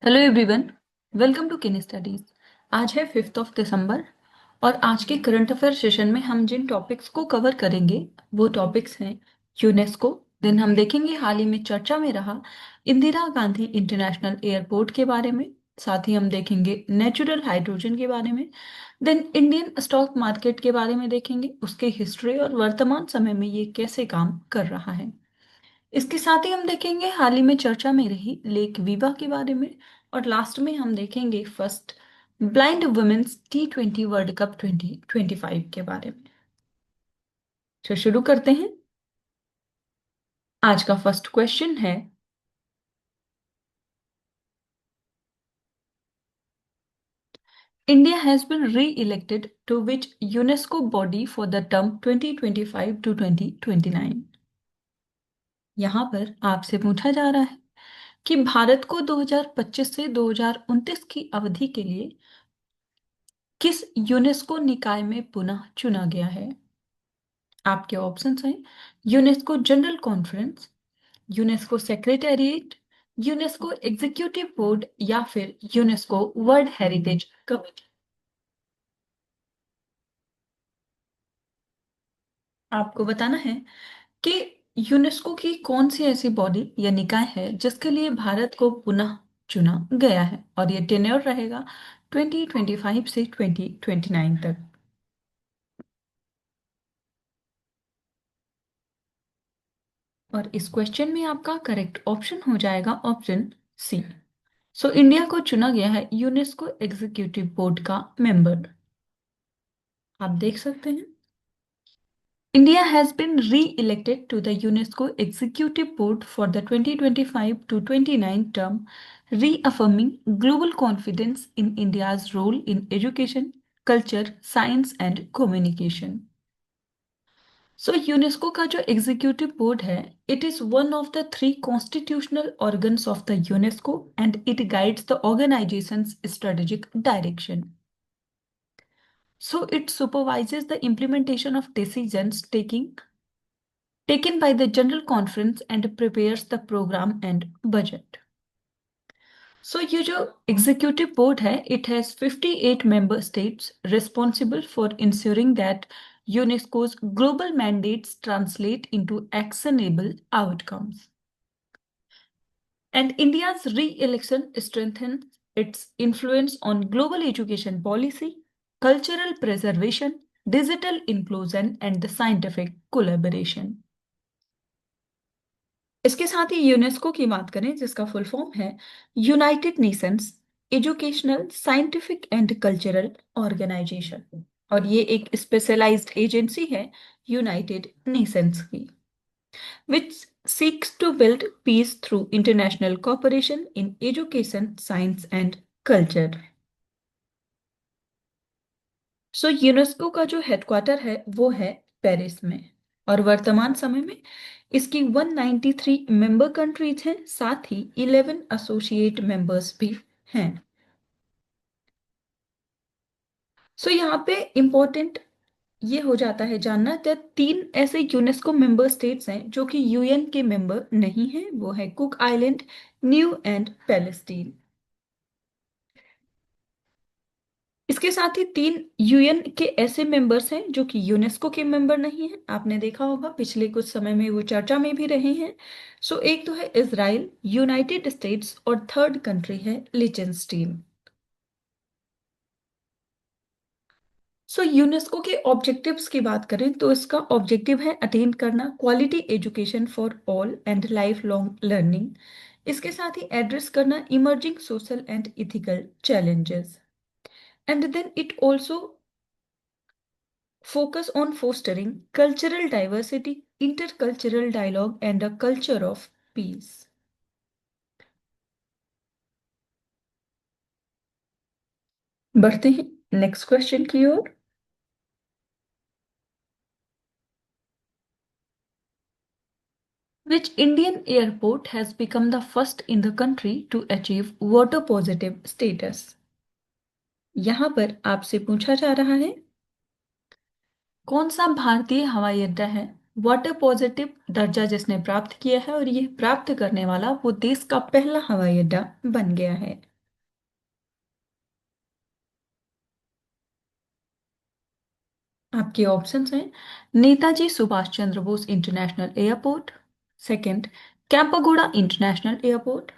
Hello everyone, welcome to किन studies. आज है 5 दिसंबर और आज के करंट अफेयर सेशन में हम जिन टॉपिक्स को कवर करेंगे वो टॉपिक्स हैं यूनेस्को। देन हम देखेंगे हाल ही में चर्चा में रहा इंदिरा गांधी इंटरनेशनल एयरपोर्ट के बारे में। साथ ही हम देखेंगे नेचुरल हाइड्रोजन के बारे में। देन इंडियन स्टॉक मार्केट के बारे में देखेंगे, उसके हिस्ट्री और वर्तमान समय में ये कैसे काम कर रहा है। इसके साथ ही हम देखेंगे हाल ही में चर्चा में रही लेक वीवा के बारे में। और लास्ट में हम देखेंगे first blind women's T20 world cup 2025 के बारे में। तो शुरू करते हैं। आज का फर्स्ट क्वेश्चन है, India has been re elected to which UNESCO body for the term 2025 to 2029। यहाँ पर आपसे पूछा जा रहा है कि भारत को 2025 से 2029 की अवधि के लिए किस यूनेस्को निकाय में पुनः चुना गया है। आपके ऑप्शंस हैं UNESCO general conference, UNESCO secretariat, UNESCO executive board या फिर यूनेस्को वर्ल्ड हेरिटेज कमेटी। आपको बताना है कि यूनेस्को की कौन सी ऐसी बॉडी या निकाय है जिसके लिए भारत को पुनः चुना गया है और ये टेन्योर रहेगा 2025 से 2029 तक। और इस क्वेश्चन में आपका करेक्ट ऑप्शन हो जाएगा ऑप्शन सी। सो इंडिया को चुना गया है यूनेस्को एग्जीक्यूटिव बोर्ड का मेंबर। आप देख सकते हैं India has been re-elected to the UNESCO Executive Board for the 2025 to 29 term, reaffirming global confidence in India's role in education, culture, science and communication. So UNESCO का जो executive board है, it is one of the three constitutional organs of the UNESCO and it guides the organisations strategic direction. So it supervises the implementation of decisions taken by the General Conference and prepares the program and budget. So ये जो executive board है, it has 58 member states responsible for ensuring that UNESCO's global mandates translate into actionable outcomes. And India's re-election strengthens its influence on global education policy, cultural preservation, digital inclusion and the scientific collaboration. इसके साथ ही UNESCO की बात करें जिसका full form है United Nations Educational Scientific and Cultural Organization और ये एक स्पेशलाइज्ड एजेंसी है यूनाइटेड नेशंस की which seeks to build peace through international cooperation in education, science and culture. So UNESCO का जो हेडक्वार्टर है वो है पेरिस में और वर्तमान समय में इसकी 193 मेंबर कंट्रीज हैं, साथ ही 11 एसोसिएट मेंबर्स भी हैं। सो यहाँ पे इंपॉर्टेंट ये हो जाता है जानना कि तीन ऐसे यूनेस्को मेंबर स्टेट्स हैं जो कि यूएन के मेंबर नहीं हैं, वो है cook island, new and Palestine. इसके साथ ही तीन यूएन के ऐसे मेंबर्स हैं जो कि यूनेस्को के मेंबर नहीं हैं, आपने देखा होगा पिछले कुछ समय में वो चर्चा में भी रहे हैं। सो एक तो है इजराइल, यूनाइटेड स्टेट्स और थर्ड कंट्री है लिechtenstein। सो यूनेस्को के ऑब्जेक्टिव्स की बात करें तो इसका ऑब्जेक्टिव है अटेन करना quality education for all and lifelong learning. इसके साथ ही एड्रेस करना emerging social and ethical challenges and then it also focus on fostering cultural diversity, intercultural dialogue, and a culture of peace. बढ़ते हैं next question की ओर। Which Indian airport has become the first in the country to achieve water positive status? यहाँ पर आपसे पूछा जा रहा है कौन सा भारतीय हवाई अड्डा है वाटर पॉजिटिव दर्जा जिसने प्राप्त किया है और ये प्राप्त करने वाला वो देश का पहला हवाई अड्डा बन गया है। आपके ऑप्शंस हैं Netaji Subhash Chandra Bose international airport, second Kempegowda international airport,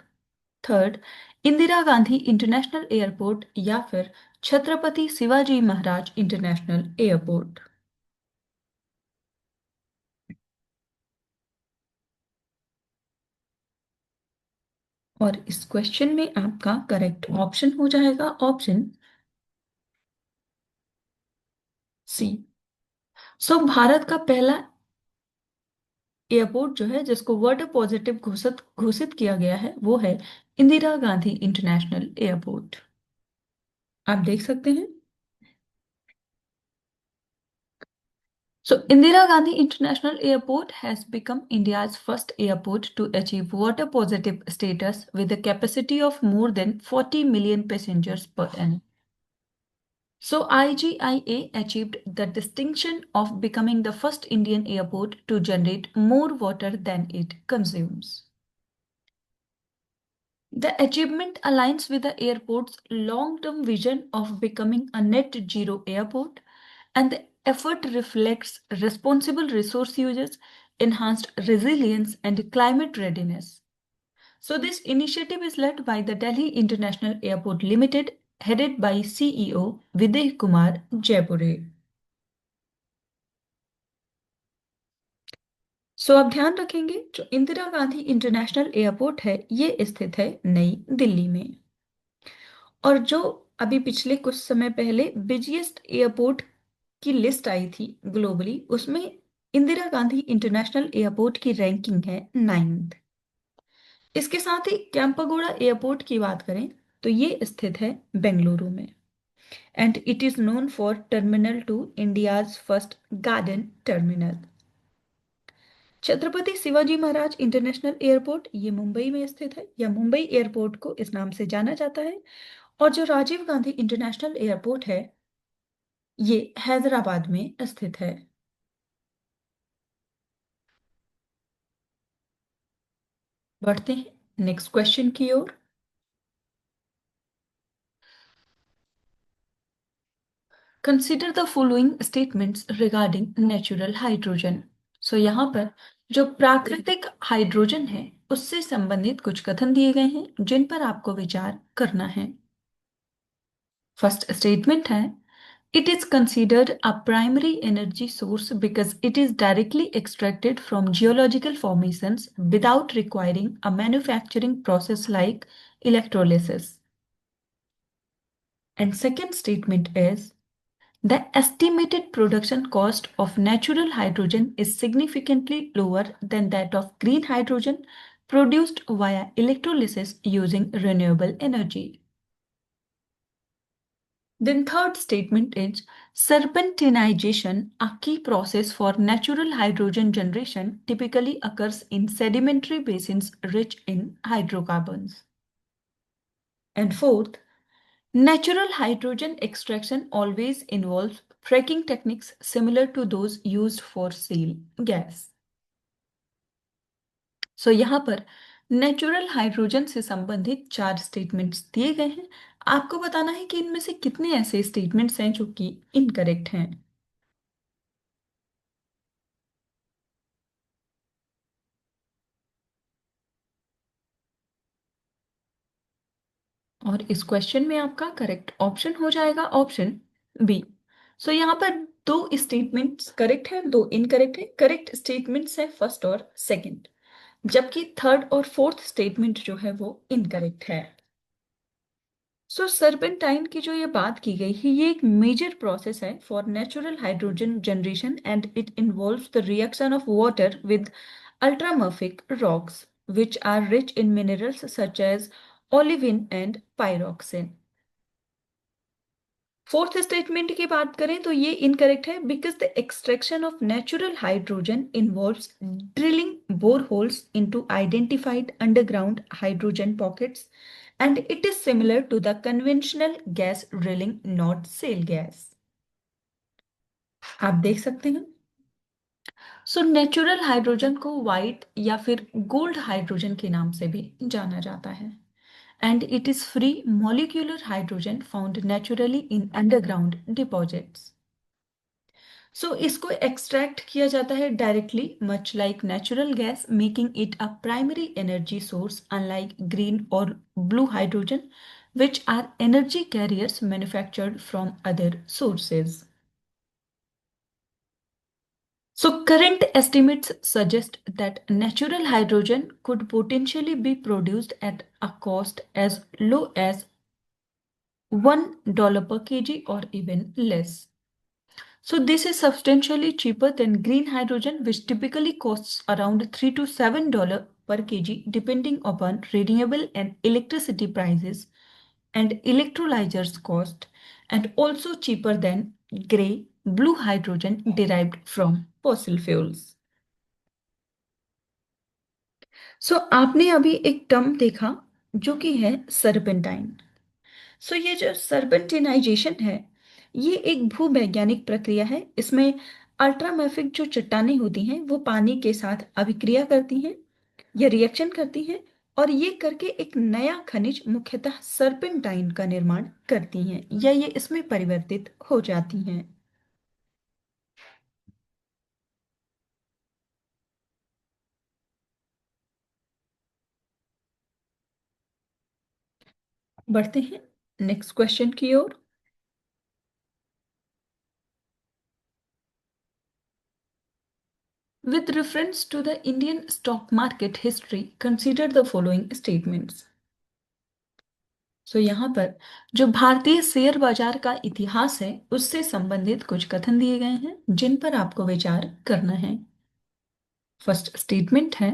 third Indira Gandhi international airport या फिर छत्रपति शिवाजी महाराज इंटरनेशनल एयरपोर्ट। और इस क्वेश्चन में आपका करेक्ट ऑप्शन हो जाएगा ऑप्शन सी। सो भारत का पहला एयरपोर्ट जो है जिसको वाटर पॉजिटिव घोषित घोषित किया गया है वो है इंदिरा गांधी इंटरनेशनल एयरपोर्ट। आप देख सकते हैं। So, Indira Gandhi International Airport has become India's first airport to achieve water positive status with a capacity of more than 40 million passengers per annum. So, IGIA achieved the distinction of becoming the first Indian airport to generate more water than it consumes. The achievement aligns with the airport's long term vision of becoming a net zero airport, and the effort reflects responsible resource uses, enhanced resilience, and climate readiness. So, this initiative is led by the Delhi International Airport Limited, headed by CEO Videh Kumar Jaipure. सो आप ध्यान रखेंगे जो Indira Gandhi international airport है ये स्थित है नई दिल्ली में। और जो अभी पिछले कुछ समय पहले बिजिएस्ट एयरपोर्ट की लिस्ट आई थी ग्लोबली उसमें इंदिरा गांधी इंटरनेशनल एयरपोर्ट की रैंकिंग है 9th। इसके साथ ही कैंपागोड़ा एयरपोर्ट की बात करें तो ये स्थित है बेंगलुरु में and it is known for terminal two India's first garden terminal. Chhatrapati Shivaji Maharaj international airport ये मुंबई में स्थित है या मुंबई एयरपोर्ट को इस नाम से जाना जाता है। और जो राजीव गांधी इंटरनेशनल एयरपोर्ट है ये हैदराबाद में स्थित है। बढ़ते हैं नेक्स्ट क्वेश्चन की ओर। Consider the following statements regarding natural hydrogen. So यहाँ पर जो प्राकृतिक हाइड्रोजन है उससे संबंधित कुछ कथन दिए गए हैं जिन पर आपको विचार करना है। फर्स्ट स्टेटमेंट है it is considered a primary energy source because it is directly extracted from geological formations without requiring a manufacturing process like electrolysis. And second statement is the estimated production cost of natural hydrogen is significantly lower than that of green hydrogen produced via electrolysis using renewable energy. Then third statement is serpentinization, a key process for natural hydrogen generation, typically occurs in sedimentary basins rich in hydrocarbons. And fourth, natural hydrogen extraction always involves fracking techniques similar to those used for shale gas. सो यहाँ पर natural hydrogen से संबंधित 4 statements दिए गए हैं। आपको बताना है कि इनमें से कितने ऐसे स्टेटमेंट्स हैं जो कि इनकरेक्ट हैं। और इस क्वेश्चन में आपका करेक्ट ऑप्शन हो जाएगा ऑप्शन बी। सो यहाँ पर 2 स्टेटमेंट्स करेक्ट है 2 इनकरेक्ट है। करेक्ट स्टेटमेंट्स है फर्स्ट और सेकंड, जबकि थर्ड और फोर्थ स्टेटमेंट जो है वो इनकरेक्ट है। सो सर्पेंटाइन की जो ये बात की गई है ये एक मेजर प्रोसेस है for natural hydrogen generation and it involves the reaction of water with ultramorphic rocks which are rich in minerals such as olivine and pyroxene. Fourth statement की बात करें तो ये इनकरेक्ट है because the extraction of natural hydrogen involves drilling bore holes into identified underground hydrogen pockets and it is similar to the conventional gas drilling, not shale gas. आप देख सकते हैं। सो नेचुरल हाइड्रोजन को white या फिर gold hydrogen के नाम से भी जाना जाता है and it is free molecular hydrogen found naturally in underground deposits. सो इसको एक्सट्रैक्ट किया जाता है directly much like natural gas, making it a primary energy source unlike green और blue hydrogen which are energy carriers manufactured from other sources. So, current estimates suggest that natural hydrogen could potentially be produced at a cost as low as $1 per kg or even less. So, this is substantially cheaper than green hydrogen, which typically costs around $3 to $7 per kg, depending upon renewable and electricity prices and electrolyzers cost, and also cheaper than gray blue hydrogen derived from fossil fuels. सो आपने अभी एक term देखा जो कि है serpentine. सो ये जो सर्पेंटिनाइजेशन है, ये एक भूवैज्ञानिक प्रक्रिया है। इसमें अल्ट्रामेफिक जो चट्टानें होती हैं वो पानी के साथ अभिक्रिया करती हैं या रिएक्शन करती हैं, और ये करके एक नया खनिज मुख्यतः सर्पेंटाइन का निर्माण करती हैं या ये इसमें परिवर्तित हो जाती हैं। बढ़ते हैं नेक्स्ट क्वेश्चन की ओर। With reference to the Indian stock market history, consider the following statements. यहाँ पर जो भारतीय शेयर बाजार का इतिहास है उससे संबंधित कुछ कथन दिए गए हैं जिन पर आपको विचार करना है। फर्स्ट स्टेटमेंट है,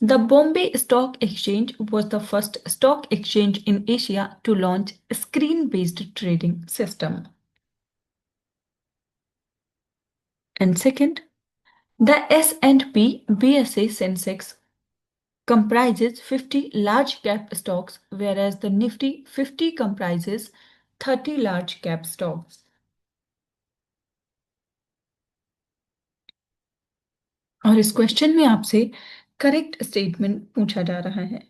the Bombay stock exchange was the first stock exchange in Asia to launch screen based trading system. And second, the S&P BSE Sensex comprises 50 large cap stocks, whereas the Nifty 50 comprises 30 large cap stocks. और इस question में आपसे correct statement पूछा जा रहा है।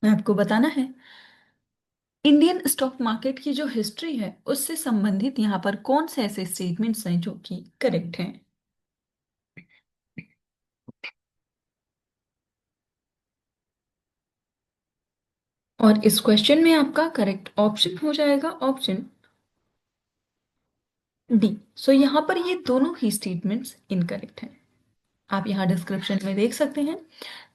आपको बताना है इंडियन स्टॉक मार्केट की जो हिस्ट्री है उससे संबंधित यहाँ पर कौन से ऐसे स्टेटमेंट्स हैं जो कि करेक्ट हैं। और इस क्वेश्चन में आपका करेक्ट ऑप्शन हो जाएगा ऑप्शन डी। यहाँ पर ये दोनों ही स्टेटमेंट्स इनकरेक्ट हैं। आप यहाँ डिस्क्रिप्शन में देख सकते हैं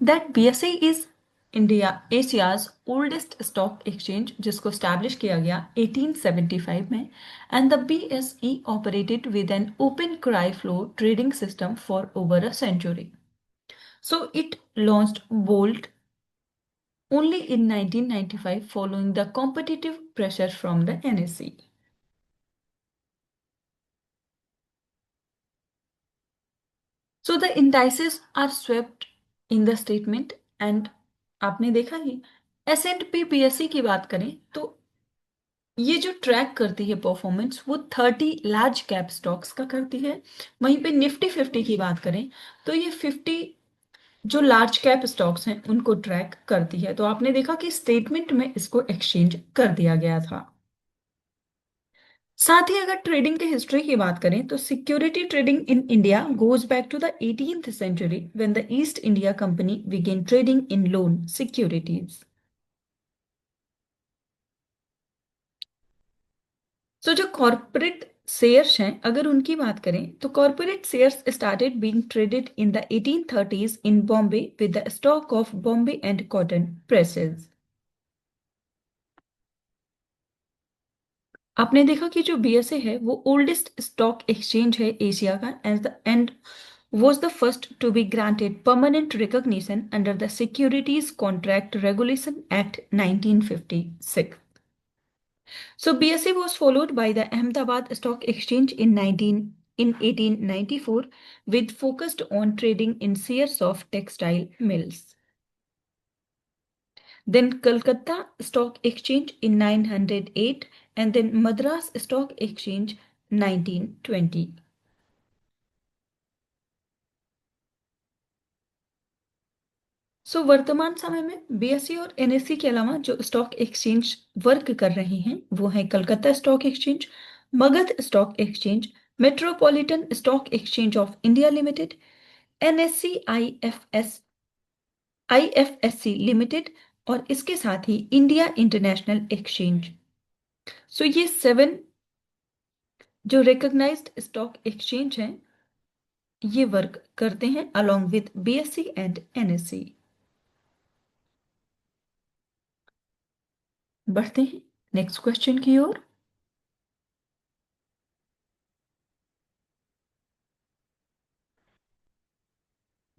that BSE is India Asia's oldest stock exchange, जिसको स्टैब्लिश किया गया 1875 में, and the BSE operated with an open cry flow trading system for over a century. So it launched BOLT only in 1995 following the competitive pressure from the NSE. So the indices are swept in the statement and आपने देखा ही S&P BSE की बात करें तो ये जो track करती है परफॉर्मेंस वो 30 लार्ज कैप स्टॉक्स का करती है। वहीं पे निफ्टी 50 की बात करें तो ये 50 जो लार्ज कैप स्टॉक्स हैं उनको ट्रैक करती है। तो आपने देखा कि स्टेटमेंट में इसको एक्सचेंज कर दिया गया था। साथ ही अगर ट्रेडिंग के हिस्ट्री की बात करें तो security trading in India goes back to the 18th century when the East India Company began trading in loan securities. जो कॉर्पोरेट शेयर्स हैं अगर उनकी बात करें तो corporate shares started being traded in the 1830s in Bombay with the stock of Bombay and cotton presses. आपने देखा कि जो बीएसए है वो ओल्डेस्ट स्टॉक एक्सचेंज है एशिया का and was the first to be granted permanent recognition under the Securities Contract Regulation Act 1956. So BSE was followed by the Ahmedabad Stock Exchange in 1894 with focused on trading in shares of textile mills. Then Calcutta Stock Exchange in 908 and then Madras Stock Exchange 1920. वर्तमान समय में BSE और NSE के अलावा जो stock exchange work कर रही हैं वो है Calcutta stock exchange, Magadh stock exchange, metropolitan stock exchange of India limited, NSC IFSC limited और इसके साथ ही इंडिया इंटरनेशनल एक्सचेंज। ये 7 जो रिकॉग्नाइज्ड स्टॉक एक्सचेंज हैं ये वर्क करते हैं along with BSE and NSE. बढ़ते हैं नेक्स्ट क्वेश्चन की ओर।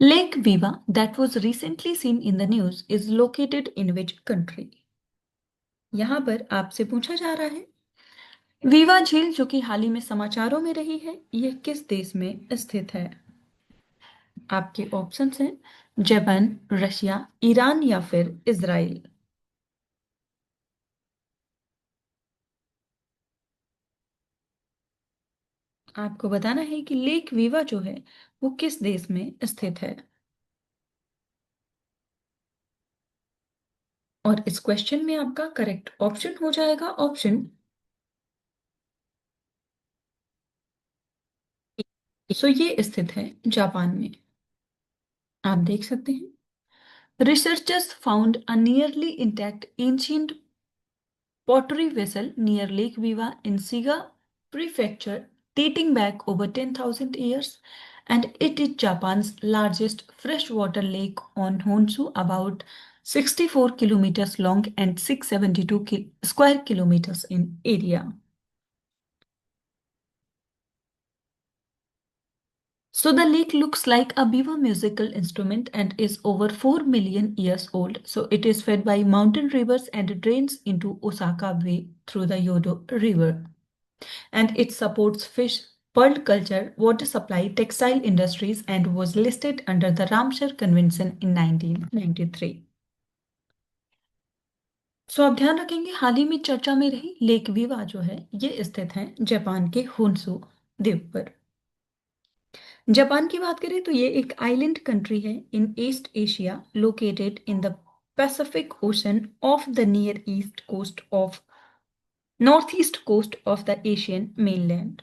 Lake Viva, that was recently seen in the news, is located in which country? यहां पर आपसे पूछा जा रहा है वीवा झील जो कि हाल ही में समाचारों में रही है यह किस देश में स्थित है? आपके ऑप्शंस हैं जापान, रशिया, ईरान या फिर इजराइल। आपको बताना है कि लेक वीवा जो है वो किस देश में स्थित है। और इस क्वेश्चन में आपका करेक्ट ऑप्शन हो जाएगा ऑप्शन। ये स्थित है जापान में। आप देख सकते हैं researchers found a nearly intact ancient pottery vessel near Lake Viva in Shiga Prefecture dating back over 10,000 years, and it is Japan's largest freshwater lake on Honshu, about 64 kilometers long and 672 square kilometers in area. So the lake looks like a beaver musical instrument and is over 4 million years old. So it is fed by mountain rivers and drains into Osaka Bay through the Yodo River. And it supports fish, pearl culture, water supply, textile industries, and was listed under the Ramsar Convention in 1993. आप ध्यान रखेंगे हाल ही में चर्चा में रही lake Viva जो है ये स्थित है जापान के होन्सू द्वीप पर। जापान की बात करें तो ये एक आइलैंड कंट्री है in East Asia located in the Pacific Ocean of the near east coast of northeast coast of the Asian mainland,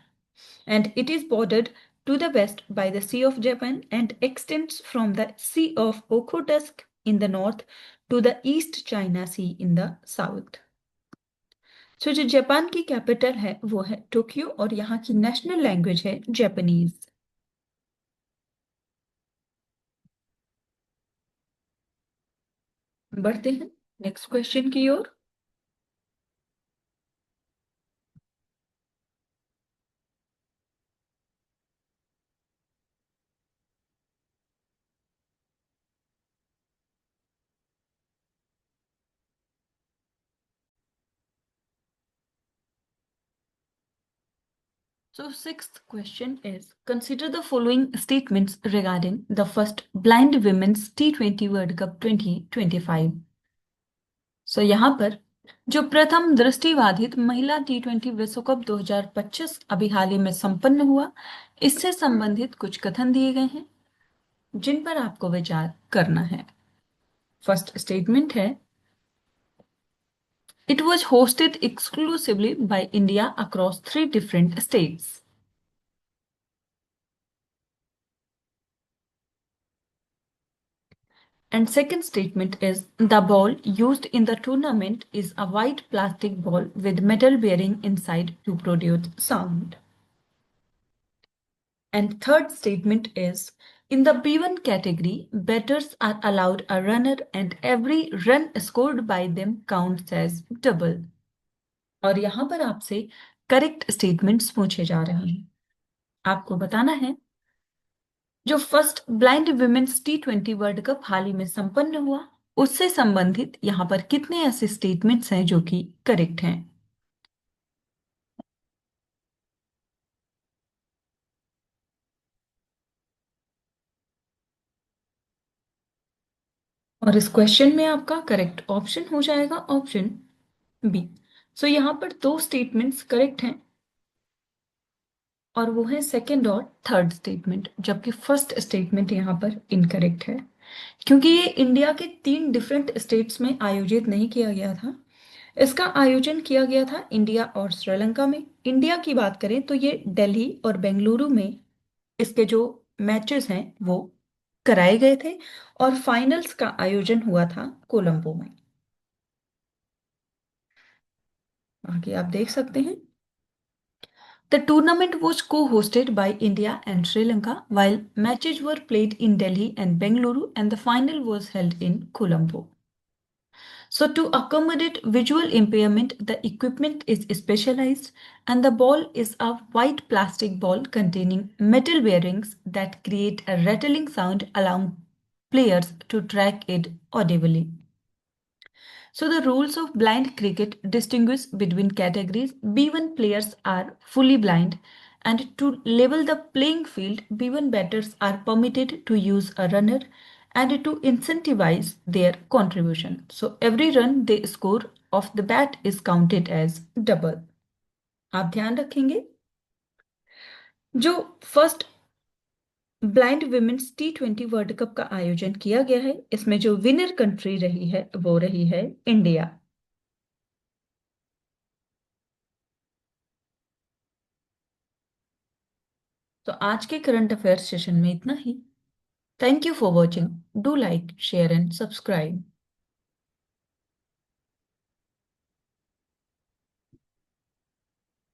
and it is bordered to the west by the Sea of Japan and extends from the Sea of Okhotsk in the north to the East China Sea in the south. जो Japan की capital है वो है Tokyo और यहाँ की national language है Japanese. बढ़ते हैं नेक्स्ट क्वेश्चन की ओर। So, sixth question is consider the following statements regarding the first Blind Women's T20 World Cup 2025. यहाँ पर जो प्रथम दृष्टिबाधित महिला T20 विश्व कप 2025 अभी हाल ही में संपन्न हुआ इससे संबंधित कुछ कथन दिए गए हैं जिन पर आपको विचार करना है। फर्स्ट स्टेटमेंट है it was hosted exclusively by India across 3 different states. And second statement is the ball used in the tournament is a white plastic ball with metal bearing inside to produce sound. And third statement is in the B1 category, batters are allowed a runner and every run scored by them counts as double. और यहाँ पर आपसे correct statements पूछे जा रहे हैं। आपको बताना है जो first blind women's T20 world cup हाल ही में संपन्न हुआ उससे संबंधित यहाँ पर कितने ऐसे स्टेटमेंट्स हैं जो कि करेक्ट हैं। और इस क्वेश्चन में आपका करेक्ट ऑप्शन हो जाएगा ऑप्शन बी। यहाँ पर 2 स्टेटमेंट्स करेक्ट हैं और वो है सेकंड और थर्ड स्टेटमेंट, जबकि फर्स्ट स्टेटमेंट यहाँ पर इनकरेक्ट है। क्योंकि ये इंडिया के 3 डिफरेंट स्टेट्स में आयोजित नहीं किया गया था। इसका आयोजन किया गया था इंडिया और श्रीलंका में। इंडिया की बात करें तो ये दिल्ली और बेंगलुरु में इसके जो मैचेस हैं वो कराए गए थे, और फाइनल्स का आयोजन हुआ था कोलंबो में। आगे आप देख सकते हैं, the tournament was co-hosted by India and Sri Lanka, while matches were played in Delhi and Bengaluru, and the final was held in Colombo. So, to accommodate visual impairment, the equipment is specialized, and the ball is a white plastic ball containing metal bearings that create a rattling sound, allowing players to track it audibly. So, the rules of blind cricket distinguish between categories. B1 players are fully blind, and to level the playing field, B1 batters are permitted to use a runner and to incentivize their contribution. So, every run they score off the bat is counted as double. आप ध्यान रखेंगे, जो first blind women's T20 world cup का आयोजन किया गया है, इसमें जो विनर कंट्री रही है वो रही है इंडिया। तो आज के करंट अफेयर्स सेशन में इतना ही। Thank you for watching. Do like, share and subscribe.